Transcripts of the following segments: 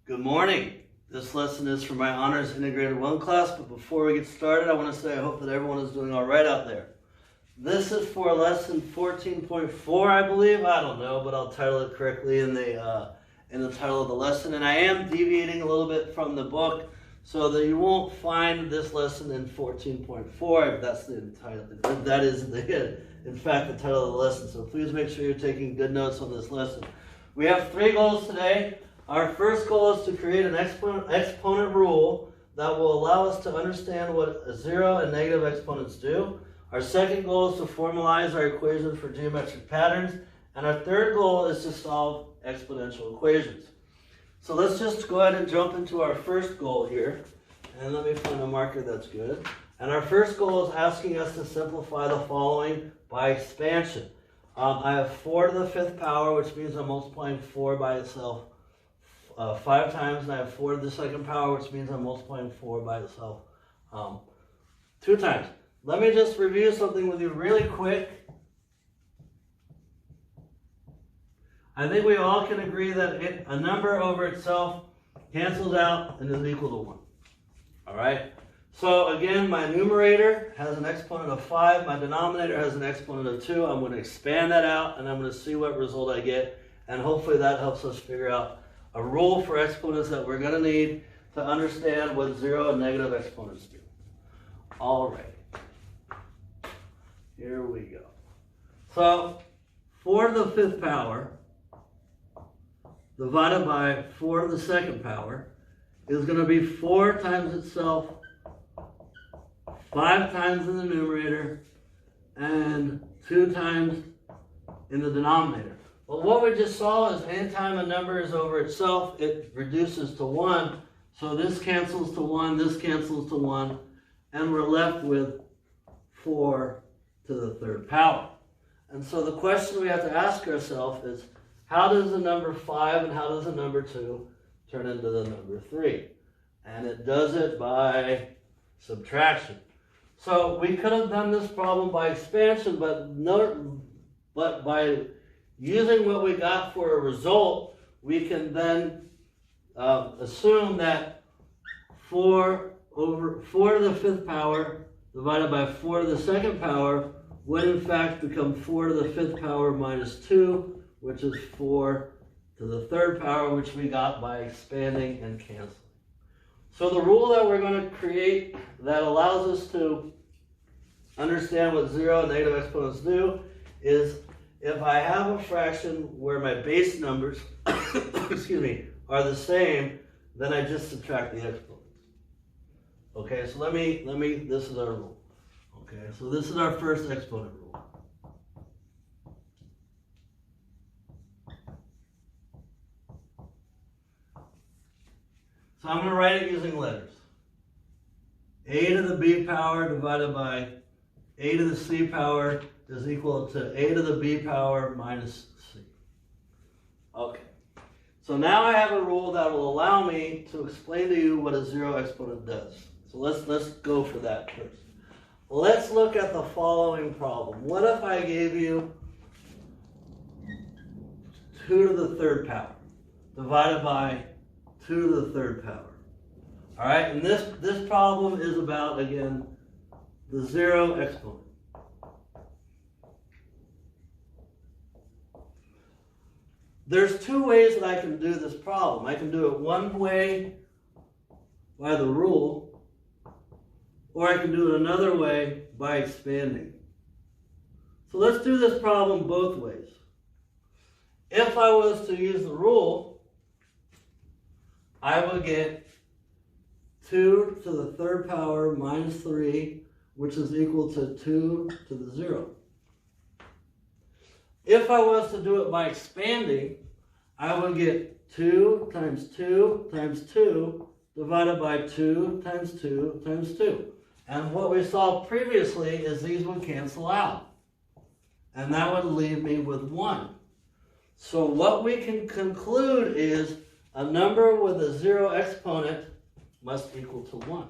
Good morning. This lesson is for my Honors Integrated 1 class, but before we get started, I want to say I hope that everyone is doing all right out there. This is for lesson 14.4, I believe. I don't know, but I'll title it correctly in the title of the lesson. And I am deviating a little bit from the book so that you won't find this lesson in 14.4. That's the title. That is, in fact, the title of the lesson. So please make sure you're taking good notes on this lesson. We have 3 goals today. Our first goal is to create an exponent rule that will allow us to understand what 0 and negative exponents do. Our second goal is to formalize our equations for geometric patterns. And our third goal is to solve exponential equations. So let's just go ahead and jump into our first goal here. And let me find a marker that's good. And our first goal is asking us to simplify the following by expansion. I have 4 to the 5th power, which means I'm multiplying 4 by itself 5 times, and I have 4 to the 2nd power, which means I'm multiplying 4 by itself 2 times. Let me just review something with you really quick. I think we all can agree that a number over itself cancels out and is equal to 1. All right? So again, my numerator has an exponent of 5. My denominator has an exponent of 2. I'm going to expand that out, and I'm going to see what result I get. And hopefully that helps us figure out a rule for exponents that we're going to need to understand what 0 and negative exponents do. All right. Here we go. So 4 to the 5th power divided by 4 to the 2nd power is going to be 4 times itself, 5 times in the numerator, and 2 times in the denominator. Well, what we just saw is anytime a number is over itself, it reduces to 1. So this cancels to 1, this cancels to 1, and we're left with 4 to the 3rd power. And so the question we have to ask ourselves is, how does the number 5 and how does the number 2 turn into the number 3? And it does it by subtraction. So we could have done this problem by expansion, but by using what we got for a result, we can then assume that 4 to the 5th power divided by 4 to the 2nd power would in fact become 4 to the 5th power minus 2, which is 4 to the 3rd power, which we got by expanding and canceling. So the rule that we're going to create that allows us to understand what 0 and negative exponents do is, if I have a fraction where my base numbers excuse me, are the same, then I just subtract the exponents. Okay, so this is our rule. Okay, so this is our first exponent rule. So I'm going to write it using letters. A to the b power divided by a to the c power is equal to a to the b power minus c. Okay. So now I have a rule that will allow me to explain to you what a 0 exponent does. So let's go for that first. Let's look at the following problem. What if I gave you 2 to the 3rd power divided by 2 to the 3rd power? All right, and this problem is about, again, the 0 exponent. There's 2 ways that I can do this problem. I can do it one way by the rule, or I can do it another way by expanding. So let's do this problem both ways. If I was to use the rule, I would get 2 to the 3rd power minus 3, which is equal to 2 to the 0. If I was to do it by expanding, I would get 2 times 2 times 2 divided by 2 times 2 times 2. And what we saw previously is these would cancel out. And that would leave me with 1. So what we can conclude is a number with a 0 exponent must equal to 1.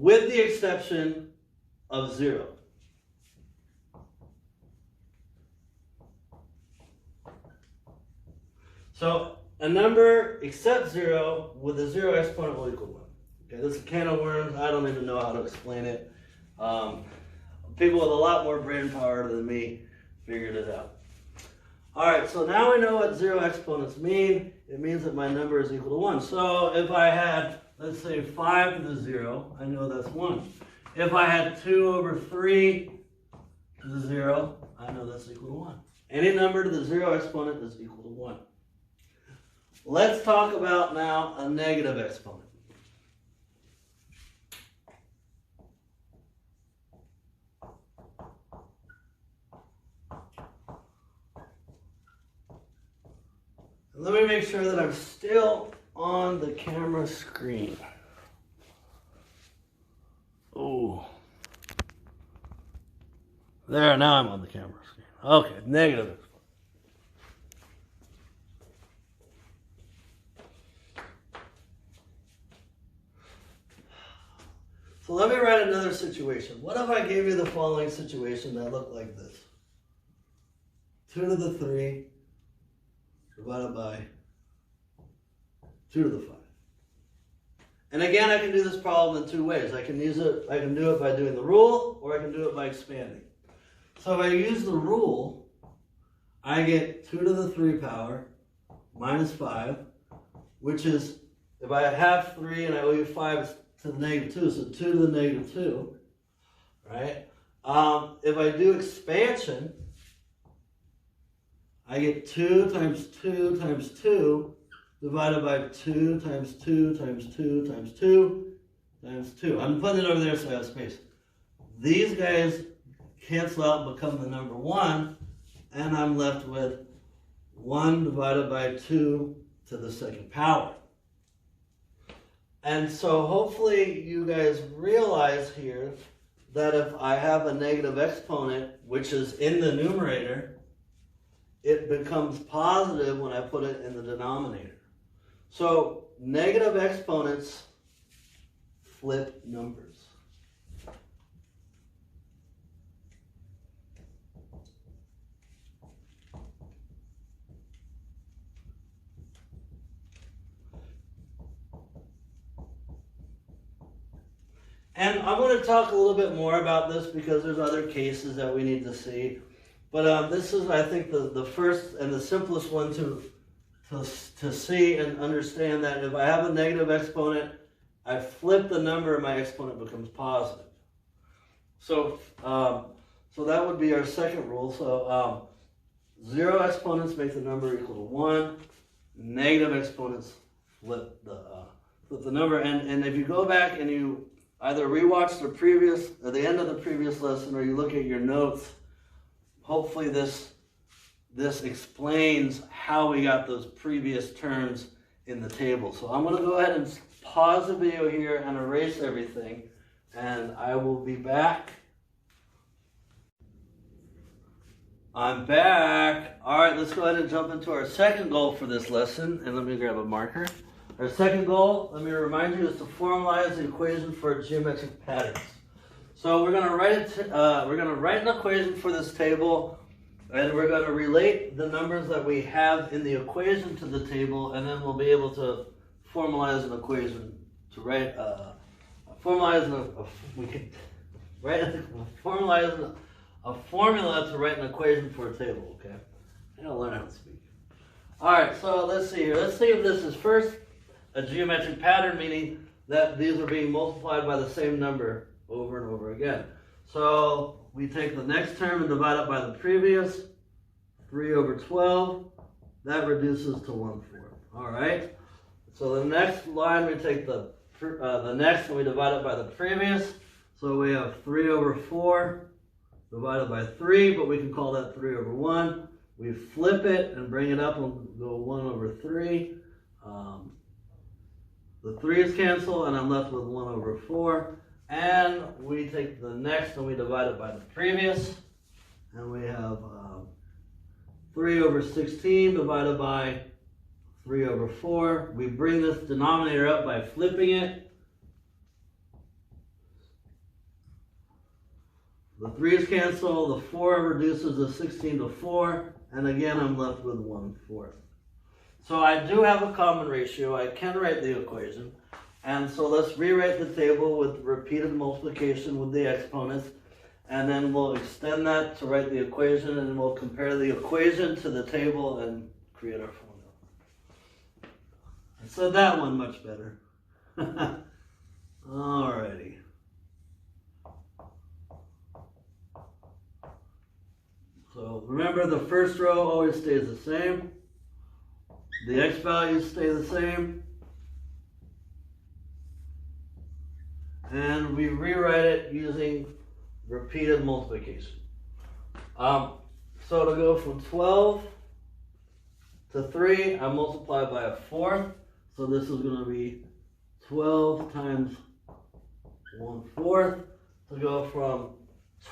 with the exception of 0. So a number except 0 with a 0 exponent will equal 1. Okay, this is a can of worms. I don't even know how to explain it. People with a lot more brain power than me figured it out. All right, so now we know what 0 exponents mean. It means that my number is equal to 1. So if I had, let's say, 5 to the 0, I know that's 1. If I had 2 over 3 to the 0, I know that's equal to 1. Any number to the 0 exponent is equal to 1. Let's talk about now a negative exponent. Let me make sure that I'm still on the camera screen. Oh. There, now I'm on the camera screen. Okay, negative exponent. So let me write another situation. What if I gave you the following situation that looked like this? 2 to the 3 divided by 2 to the 5. And again, I can do this problem in 2 ways. I can do it by doing the rule, or I can do it by expanding. So if I use the rule, I get 2 to the 3 power minus 5, which is, if I have 3 and I owe you 5, it's to the negative 2, so 2 to the negative 2, right? If I do expansion, I get 2 times 2 times 2 divided by 2 times 2 times 2 times 2 times 2. I'm putting it over there so I have space. These guys cancel out and become the number 1, and I'm left with 1 divided by 2 to the 2nd power. And so hopefully you guys realize here that if I have a negative exponent, which is in the numerator, it becomes positive when I put it in the denominator. So negative exponents flip numbers. And I'm going to talk a little bit more about this because there's other cases that we need to see. But this is, I think, the first and the simplest one to see and understand that if I have a negative exponent, I flip the number and my exponent becomes positive. So, so that would be our second rule. So 0 exponents make the number equal to 1. Negative exponents flip the number. And if you go back and you either rewatch the end of the previous lesson, or you look at your notes, hopefully this explains how we got those previous terms in the table. So I'm going to go ahead and pause the video here and erase everything, and I will be back. I'm back. All right, let's go ahead and jump into our second goal for this lesson, and let me grab a marker. Our second goal, let me remind you, is to formalize the equation for geometric patterns. So we're going to write an equation for this table, and we're going to relate the numbers that we have in the equation to the table, and then we'll be able to formalize an equation to write formalize a formula to write an equation for a table. Okay, I gotta learn how to speak. All right, so let's see here. Let's see if this is first a geometric pattern, meaning that these are being multiplied by the same number over and over again. So we take the next term and divide it by the previous, 3 over 12. That reduces to 1/4. All right. So the next line, we take the next and we divide it by the previous. So we have 3 over 4 divided by 3, but we can call that 3 over 1. We flip it and bring it up and go 1 over 3. The 3's cancel, and I'm left with 1 over 4. And we take the next and we divide it by the previous. And we have 3 over 16 divided by 3 over 4. We bring this denominator up by flipping it. The 3's cancel, the 4 reduces the 16 to 4, and again I'm left with 1/4. So I do have a common ratio. I can write the equation. And so let's rewrite the table with repeated multiplication with the exponents, and then we'll extend that to write the equation, and then we'll compare the equation to the table and create our formula. I said that one much better. Alrighty. So remember, the first row always stays the same. The x values stay the same. And we rewrite it using repeated multiplication. So to go from 12 to 3, I multiply by a 4th. So this is going to be 12 times 1/4. To go from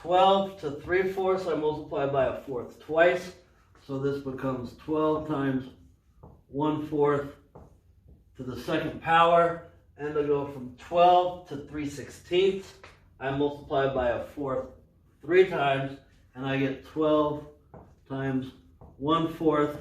12 to 3/4, I multiply by a 4th twice. So this becomes 12 times 1/4 to the second power. And to go from 12 to 3/16, I multiply by a 4th 3 times, and I get 12 times 1/4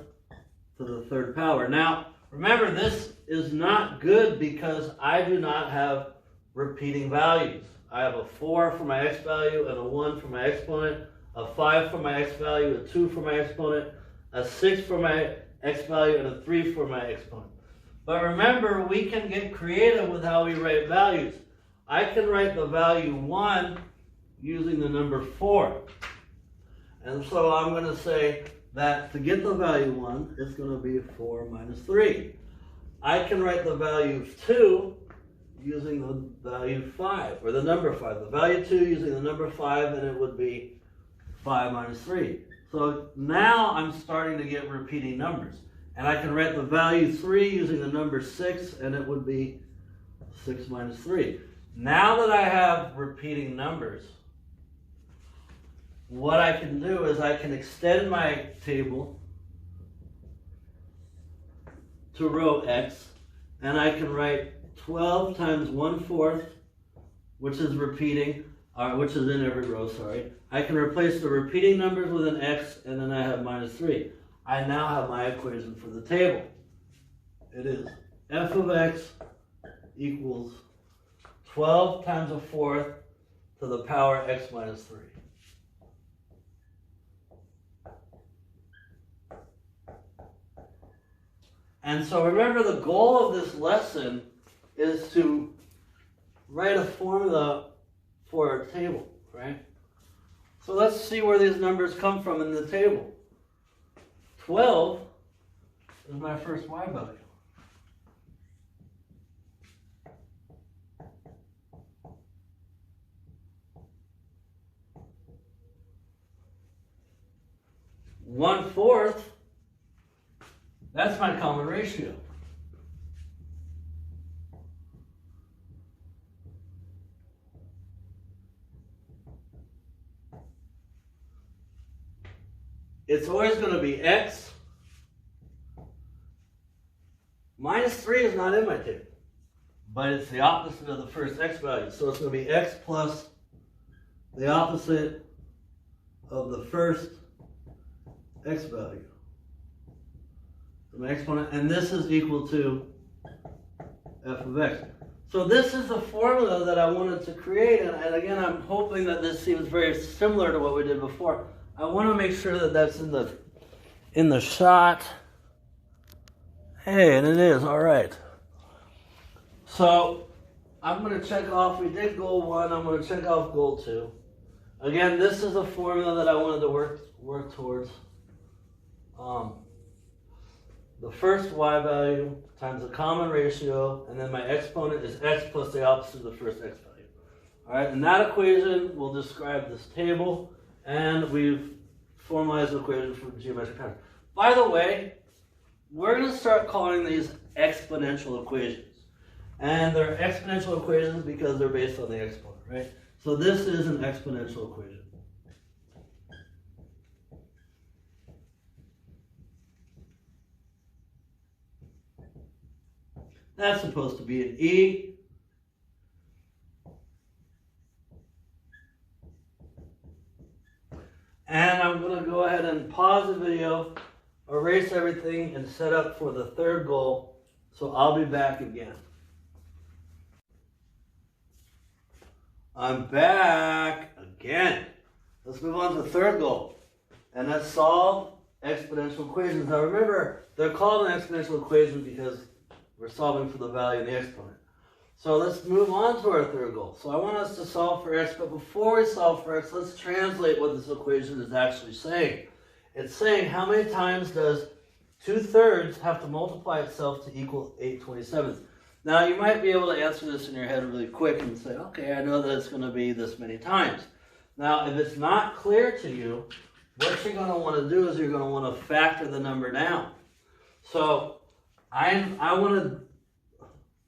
to the third power. Now, remember, this is not good because I do not have repeating values. I have a 4 for my x value, and a 1 for my exponent, a 5 for my x value, a 2 for my exponent, a 6 for my x value, and a 3 for my exponent. But remember, we can get creative with how we write values. I can write the value 1 using the number 4. And so I'm going to say that to get the value 1, it's going to be 4 minus 3. I can write the value 2 using the value 5, or the number 5. The value 2 using the number 5, and it would be 5 minus 3. So now I'm starting to get repeating numbers. And I can write the value 3 using the number 6, and it would be 6 minus 3. Now that I have repeating numbers, what I can do is I can extend my table to row X, and I can write 12 times 1/4, which is repeating, which is in every row, sorry. I can replace the repeating numbers with an X, and then I have minus 3. I now have my equation for the table. It is f of x equals 12 times a 4th to the power x minus 3. And so remember, the goal of this lesson is to write a formula for our table, right? So let's see where these numbers come from in the table. 12 is my first y value. One-fourth, that's my common ratio. It's always going to be x. Minus 3 is not in my table, but it's the opposite of the first x value. So it's going to be x plus the opposite of the first x value. So my exponent, and this is equal to f of x. So this is the formula that I wanted to create, and again, I'm hoping that this seems very similar to what we did before. I want to make sure that that's in the shot. Hey, and it is, all right. So I'm going to check off, we did goal 1, I'm going to check off goal 2. Again, this is a formula that I wanted to work towards. The first y value times the common ratio, and then my exponent is x plus the opposite of the first x value. All right, and that equation will describe this table, and we've formalized the equation for geometric pattern. By the way, we're going to start calling these exponential equations. And they're exponential equations because they're based on the exponent, right? So this is an exponential equation. That's supposed to be an E. pause the video, erase everything, and set up for the third goal. So I'll be back again. I'm back again. Let's move on to the third goal. And that's solve exponential equations. Now remember, they're called an exponential equation because we're solving for the value in the exponent. So let's move on to our third goal. So I want us to solve for x, but before we solve for x, let's translate what this equation is actually saying. It's saying how many times does 2/3 have to multiply itself to equal 8/27. Now you might be able to answer this in your head really quick and say, okay, I know that it's going to be this many times. Now if it's not clear to you, what you're going to want to do is you're going to want to factor the number down. So I want to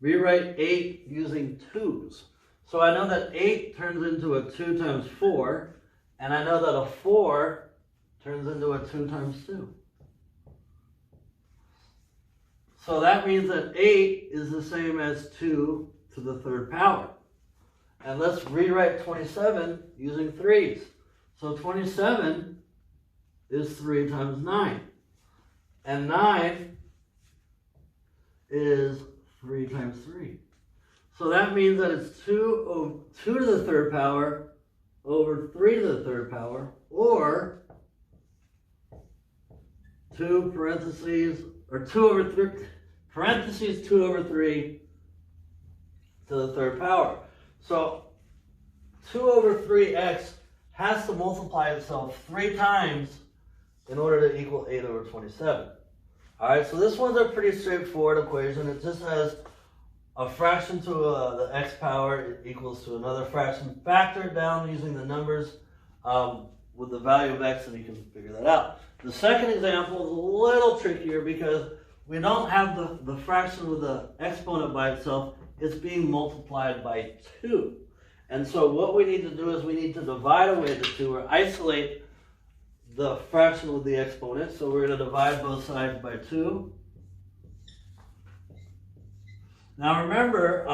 rewrite 8 using 2's. So I know that 8 turns into a 2 times 4, and I know that a 4 turns into a 2 times 2. So that means that 8 is the same as 2 to the third power. And let's rewrite 27 using 3's. So 27 is 3 times 9. And 9 is 3 times 3. So that means that it's 2 to the third power over 3 to the third power, or 2 parentheses, or 2 over 3, parentheses 2 over 3 to the third power. So 2 over 3x has to multiply itself 3 times in order to equal 8 over 27. Alright, so this one's a pretty straightforward equation. It just has a fraction to the x power equals to another fraction. Factor it down using the numbers with the value of x, and you can figure that out. The second example is a little trickier because we don't have the fraction with the exponent by itself. It's being multiplied by 2. And so what we need to do is we need to divide away the 2 or isolate the fraction with the exponent. So we're going to divide both sides by 2. Now remember,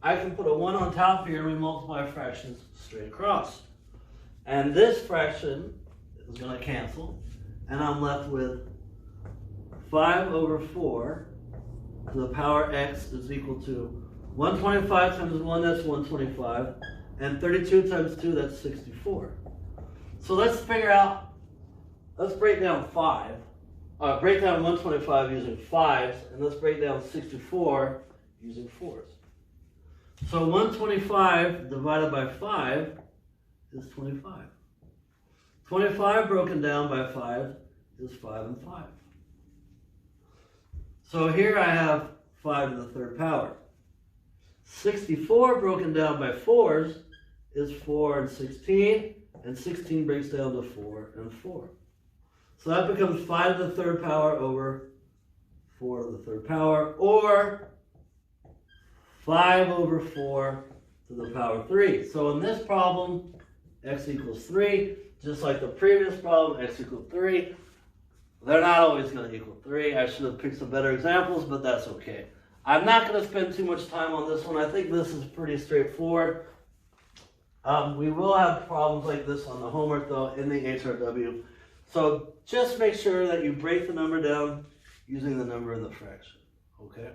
I can put a 1 on top here and we multiply fractions straight across. And this fraction is going to cancel, and I'm left with 5 over 4 to the power x is equal to 125 times 1, that's 125, and 32 times 2, that's 64. So let's figure out, let's break down 5. Break down 125 using 5s, and let's break down 64 using 4s. So 125 divided by 5 is 25. 25 broken down by 5 is 5 and 5. So here I have 5 to the third power. 64 broken down by 4s is 4 and 16, and 16 breaks down to 4 and 4. So that becomes 5 to the third power over 4 to the third power, or 5 over 4 to the power 3. So in this problem, x equals 3. Just like the previous problem, x equals 3. They're not always going to equal 3. I should have picked some better examples, but that's okay. I'm not going to spend too much time on this one. I think this is pretty straightforward. We will have problems like this on the homework, though, in the HRW. So just make sure that you break the number down using the number in the fraction, okay?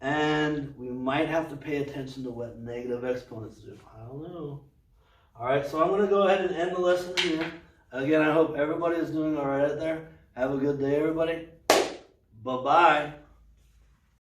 And we might have to pay attention to what negative exponents do. I don't know. All right, so I'm going to go ahead and end the lesson here. Again, I hope everybody is doing all right out there. Have a good day, everybody. Bye-bye.